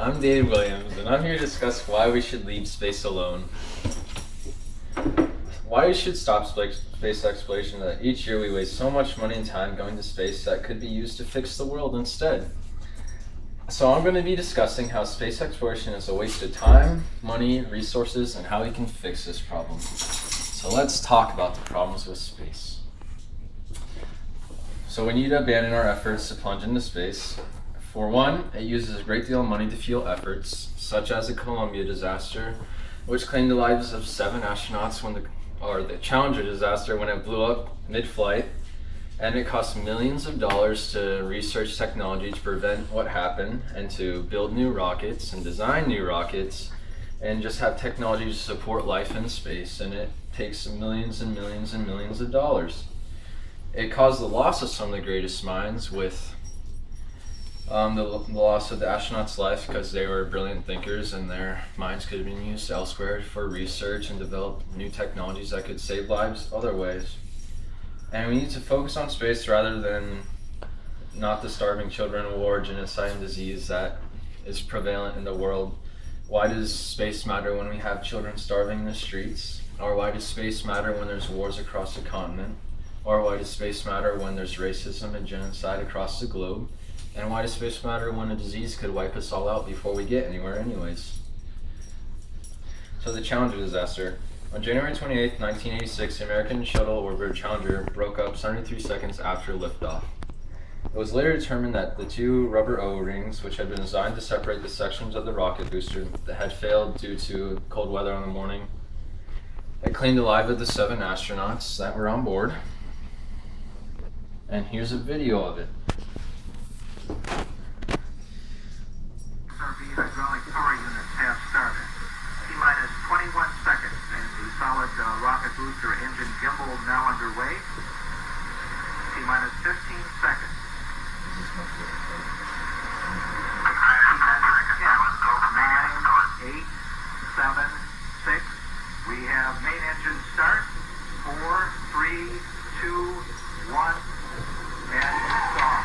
I'm Dave Williams, and I'm here to discuss why we should leave space alone. Why we should stop space exploration, that each year we waste so much money and time going to space that could be used to fix the world instead. So I'm going to be discussing how space exploration is a waste of time, money, resources, and how we can fix this problem. So let's talk about the problems with space. So we need to abandon our efforts to plunge into space. For one, it uses a great deal of money to fuel efforts, such as the Columbia disaster, which claimed the lives of 7 astronauts or the Challenger disaster when it blew up mid-flight, and it cost millions of dollars to research technology to prevent what happened and to build new rockets and design new rockets and just have technology to support life in space, and it takes millions and millions and millions of dollars. It caused the loss of some of the greatest minds, with the loss of the astronauts' life because they were brilliant thinkers and their minds could have been used elsewhere for research and develop new technologies that could save lives other ways. And we need to focus on space rather than not the starving children, war, genocide, and disease that is prevalent in the world. Why does space matter when we have children starving in the streets? Or why does space matter when there's wars across the continent? Or why does space matter when there's racism and genocide across the globe? And why does space matter when a disease could wipe us all out before we get anywhere anyways? So the Challenger disaster. On January 28, 1986, the American shuttle orbiter Challenger broke up 73 seconds after liftoff. It was later determined that the 2 rubber O-rings, which had been designed to separate the sections of the rocket booster, that had failed due to cold weather on the morning. It claimed the life of the 7 astronauts that were on board. And here's a video of it. SRB hydraulic power units have started. T-minus 21 seconds, and the solid rocket booster engine gimbal now underway. T-minus 15 seconds. T-minus 10, 9, 8, 7, 6. We have main engine start. 4, 3, 2, 1, and stop.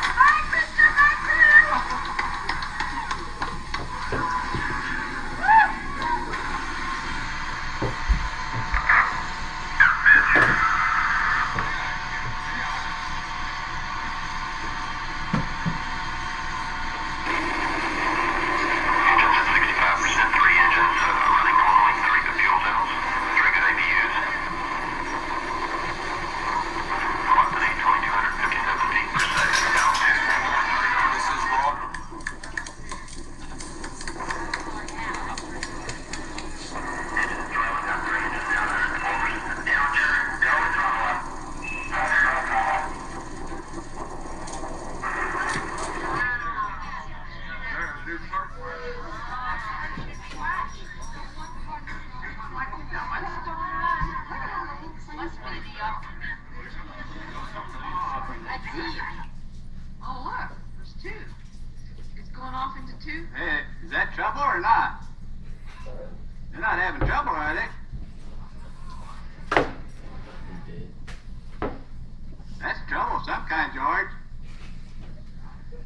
Oh, look, there's 2. It's going off into 2. Hey, is that trouble or not? They're not having trouble, are they? That's trouble of some kind, George.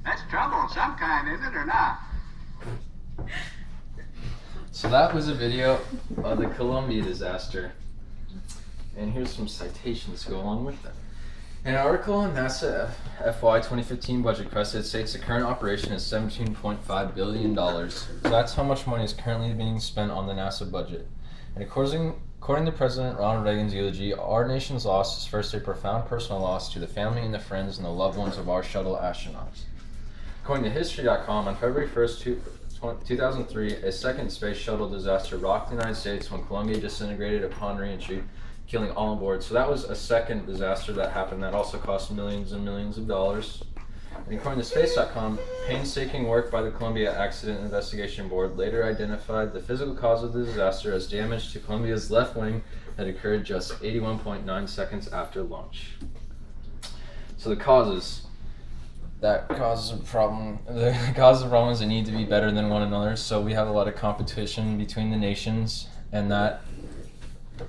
That's trouble of some kind, is it or not? So that was a video of the Columbia disaster. And here's some citations to go along with that. An article in NASA FY 2015 budget request, it states the current operation is $17.5 billion. So that's how much money is currently being spent on the NASA budget. And according to President Ronald Reagan's eulogy, our nation's loss is first a profound personal loss to the family and the friends and the loved ones of our shuttle astronauts. According to History.com, on February 1st, 2003, a second space shuttle disaster rocked the United States when Columbia disintegrated upon re-entry, killing all on board. So that was a second disaster that happened that also cost millions and millions of dollars. And according to Space.com, painstaking work by the Columbia Accident Investigation Board later identified the physical cause of the disaster as damage to Columbia's left wing that occurred just 81.9 seconds after launch. So the causes. That causes a problem. The causes of problems that need to be better than one another. So we have a lot of competition between the nations, and that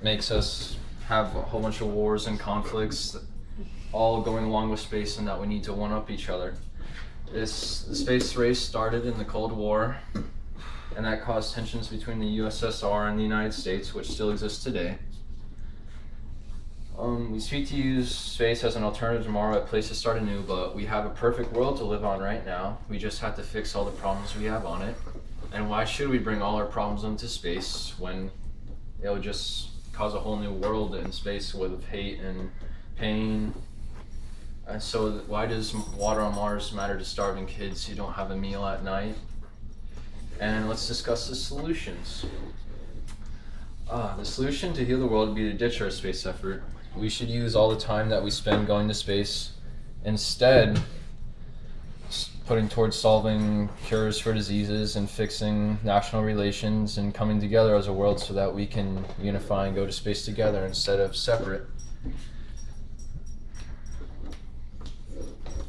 makes us have a whole bunch of wars and conflicts all going along with space, and that we need to one-up each other. The space race started in the Cold War and that caused tensions between the USSR and the United States, which still exists today. We speak to use space as an alternative tomorrow, a place to start anew, but we have a perfect world to live on right now. We just have to fix all the problems we have on it. And why should we bring all our problems into space when it would just cause a whole new world in space with hate and pain? And so why does water on Mars matter to starving kids who don't have a meal at night? And let's discuss the solutions. The solution to heal the world would be to ditch our space effort. We should use all the time that we spend going to space instead putting towards solving cures for diseases and fixing national relations and coming together as a world so that we can unify and go to space together instead of separate.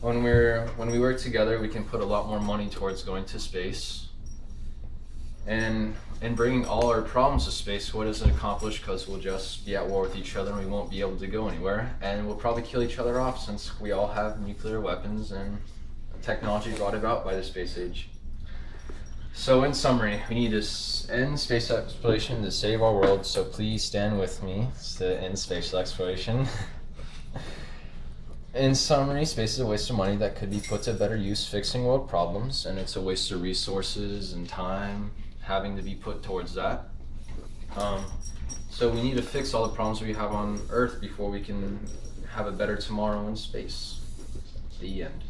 When we work together, we can put a lot more money towards going to space. And in bringing all our problems to space, what does it accomplish? Because we'll just be at war with each other and we won't be able to go anywhere. And we'll probably kill each other off since we all have nuclear weapons and technology brought about by the space age. So in summary, we need to end space exploration to save our world. So please stand with me to end space exploration. In summary, space is a waste of money that could be put to better use fixing world problems, and it's a waste of resources and time having to be put towards that. So we need to fix all the problems we have on Earth before we can have a better tomorrow in space. The end.